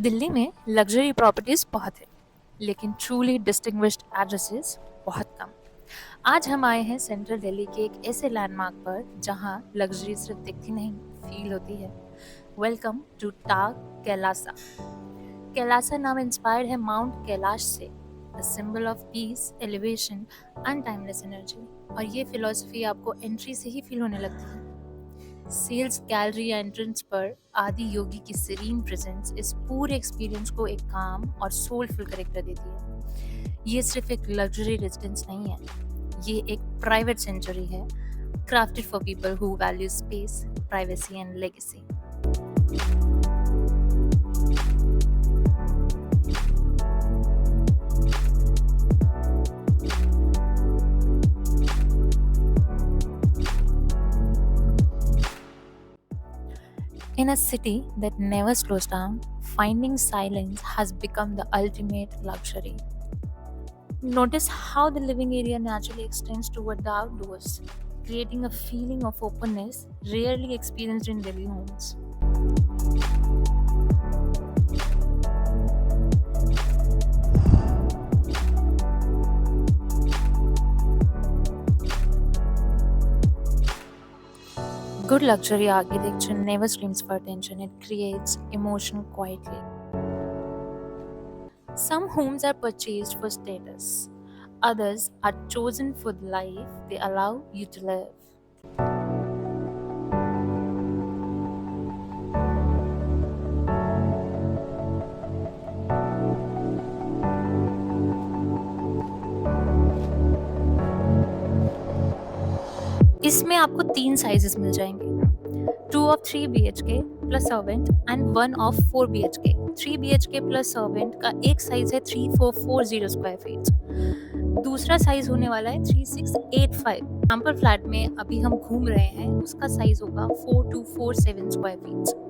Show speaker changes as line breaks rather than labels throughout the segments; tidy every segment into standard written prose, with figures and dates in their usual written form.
दिल्ली में luxury properties बहुत है, लेकिन ट्रूली डिस्टिंग्विश्ड एड्रेसेस बहुत कम। आज हम आए हैं सेंट्रल दिल्ली के एक ऐसे लैंडमार्क पर जहां लग्जरी सिर्फ दिखती नहीं, फील होती है। Welcome to Tag Kailasa. Kailasa नाम इंस्पायर्ड है माउंट कैलाश से, the symbol of peace, elevation and timeless energy. और ये फिलॉसफी आपको एंट्री से ही फील होने लगती है। सेल्स गैलरी एंट्रेंस पर आदि योगी की सीरीन प्रेजेंस इस पूरे एक्सपीरियंस को एक काम और सोलफुल करेक्टर देती है। ये सिर्फ एक लग्जरी रेजिडेंस नहीं है, ये एक प्राइवेट सेंचुरी है, crafted for people who value space, privacy and legacy. In a city that never slows down, finding silence has become the ultimate luxury. Notice how the living area naturally extends toward the outdoors, creating a feeling of openness rarely experienced in Delhi homes. Good luxury architecture never screams for attention, it creates emotion quietly. Some homes are purchased for status, others are chosen for the life they allow you to live. इसमें आपको 3 sizes मिल जाएंगे, 2 of 3 BHK plus servant and 1 of 4 BHK। 3 BHK plus servant का एक size है 3440 square feet, दूसरा size होने वाला है 3685। सैंपल फ्लैट में अभी हम घूम रहे हैं, उसका साइज होगा 4247 square feet.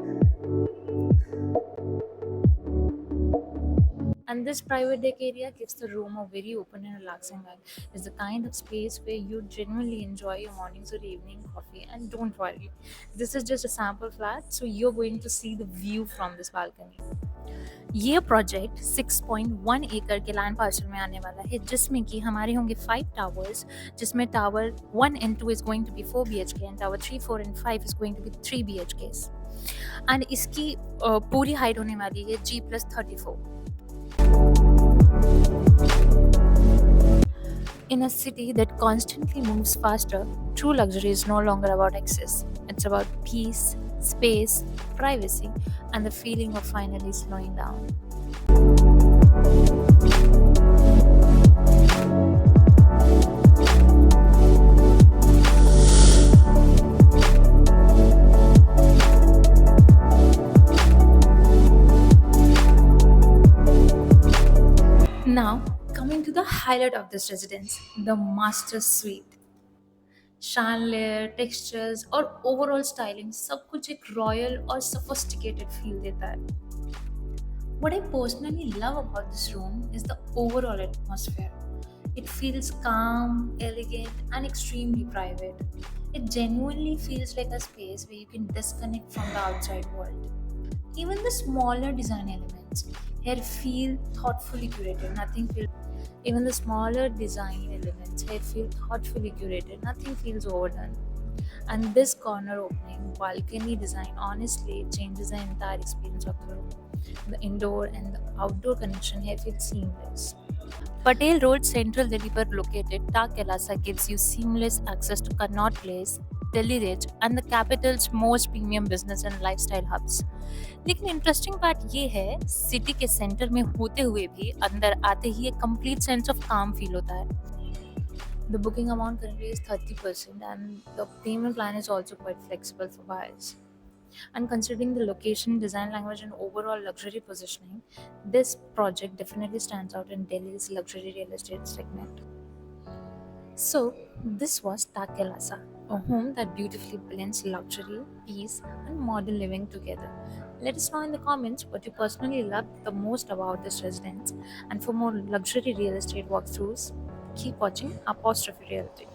And this private deck area gives the room a very open and relaxing vibe. It's the kind of space where you genuinely enjoy your mornings or evening coffee. And don't worry, this is just a sample flat, so you're going to see the view from this balcony. ये project 6.1 एकड़ के land parcel में आने वाला है, जिसमें कि हमारे होंगे 5 टावर्स, जिसमें tower 1 and 2 is going to be 4 BHK and tower 3, 4 and 5 is going to be 3 BHKs. And इसकी पूरी हाइट होने वाली है G+34। In a city that constantly moves faster, true luxury is no longer about excess. It's about peace, space, privacy, and the feeling of finally slowing down. Now, coming to the highlight of this residence, the master suite. Chandelier, textures और overall styling सब कुछ एक royal और sophisticated feel देता है. What I personally love about this room is the overall atmosphere. It feels calm, elegant, and extremely private. It genuinely feels like a space where you can disconnect from the outside world. Even the smaller design elements here feel thoughtfully curated. Nothing feels overdone. And this corner opening balcony design honestly changes the entire experience of the room. The indoor and the outdoor connection here feels seamless. Patel Road, Central Delhi पर located, Tag Kailasa gives you seamless access to Connaught Place, Delhi Ridge, and the capital's most premium business and lifestyle hubs. लेकिन interesting part ये है, city के centre में होते हुए भी अंदर आते ही एक कंप्लीट सेंस ऑफ काम फील होता है. The booking amount currently is 30% and the payment plan is also quite flexible for buyers. And considering the location, design language, and overall luxury positioning, this project definitely stands out in Delhi's luxury real estate segment. So, this was Tag Kailasa, a home that beautifully blends luxury, peace, and modern living together. Let us know in the comments what you personally loved the most about this residence. And for more luxury real estate walkthroughs, keep watching Apostrophe Realty.